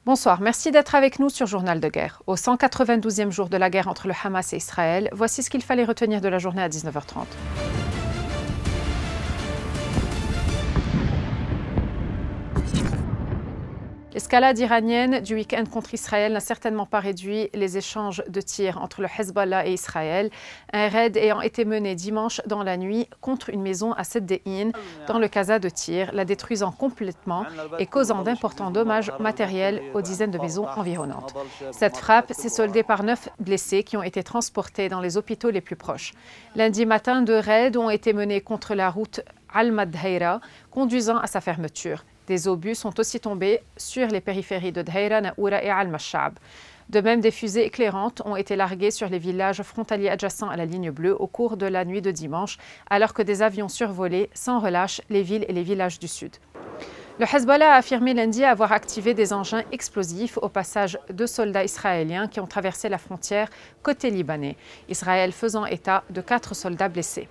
Bonsoir, merci d'être avec nous sur Journal de guerre. Au 192e jour de la guerre entre le Hamas et Israël, voici ce qu'il fallait retenir de la journée à 19h30. L'escalade iranienne du week-end contre Israël n'a certainement pas réduit les échanges de tirs entre le Hezbollah et Israël, un raid ayant été mené dimanche dans la nuit contre une maison à Seddein, dans le Casa de Tyr, la détruisant complètement et causant d'importants dommages matériels aux dizaines de maisons environnantes. Cette frappe s'est soldée par 9 blessés qui ont été transportés dans les hôpitaux les plus proches. Lundi matin, 2 raids ont été menés contre la route Al-Madheira, conduisant à sa fermeture. Des obus sont aussi tombés sur les périphéries de Dheira, Naoura et Al-Mashab. De même, des fusées éclairantes ont été larguées sur les villages frontaliers adjacents à la ligne bleue au cours de la nuit de dimanche, alors que des avions survolaient sans relâche les villes et les villages du sud. Le Hezbollah a affirmé lundi avoir activé des engins explosifs au passage de soldats israéliens qui ont traversé la frontière côté libanais, Israël faisant état de 4 soldats blessés.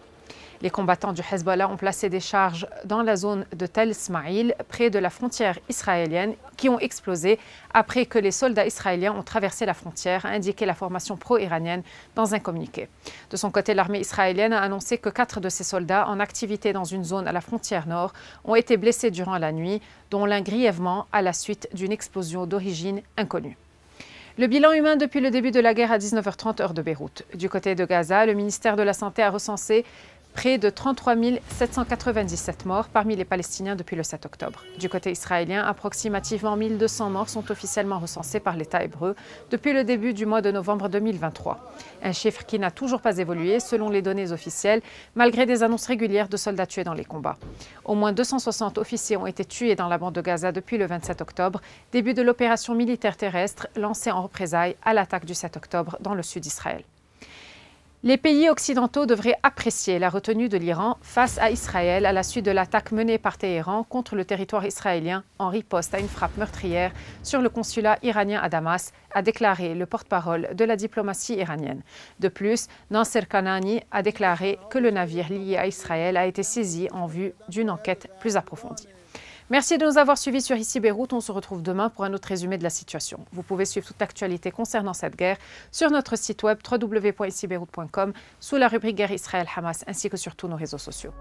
Les combattants du Hezbollah ont placé des charges dans la zone de Tel Ismaïl, près de la frontière israélienne, qui ont explosé après que les soldats israéliens ont traversé la frontière, a indiqué la formation pro-iranienne dans un communiqué. De son côté, l'armée israélienne a annoncé que 4 de ses soldats en activité dans une zone à la frontière nord ont été blessés durant la nuit, dont l'un grièvement à la suite d'une explosion d'origine inconnue. Le bilan humain depuis le début de la guerre à 19h30 heure de Beyrouth. Du côté de Gaza, le ministère de la Santé a recensé près de 33 797 morts parmi les Palestiniens depuis le 7 octobre. Du côté israélien, approximativement 1200 morts sont officiellement recensés par l'État hébreu depuis le début du mois de novembre 2023. Un chiffre qui n'a toujours pas évolué selon les données officielles, malgré des annonces régulières de soldats tués dans les combats. Au moins 260 officiers ont été tués dans la bande de Gaza depuis le 27 octobre, début de l'opération militaire terrestre lancée en représailles à l'attaque du 7 octobre dans le sud d'Israël. Les pays occidentaux devraient apprécier la retenue de l'Iran face à Israël à la suite de l'attaque menée par Téhéran contre le territoire israélien en riposte à une frappe meurtrière sur le consulat iranien à Damas, a déclaré le porte-parole de la diplomatie iranienne. De plus, Nasser Kanani a déclaré que le navire lié à Israël a été saisi en vue d'une enquête plus approfondie. Merci de nous avoir suivis sur Ici Beyrouth. On se retrouve demain pour un autre résumé de la situation. Vous pouvez suivre toute l'actualité concernant cette guerre sur notre site web www.icibeyrouth.com sous la rubrique Guerre Israël-Hamas ainsi que sur tous nos réseaux sociaux.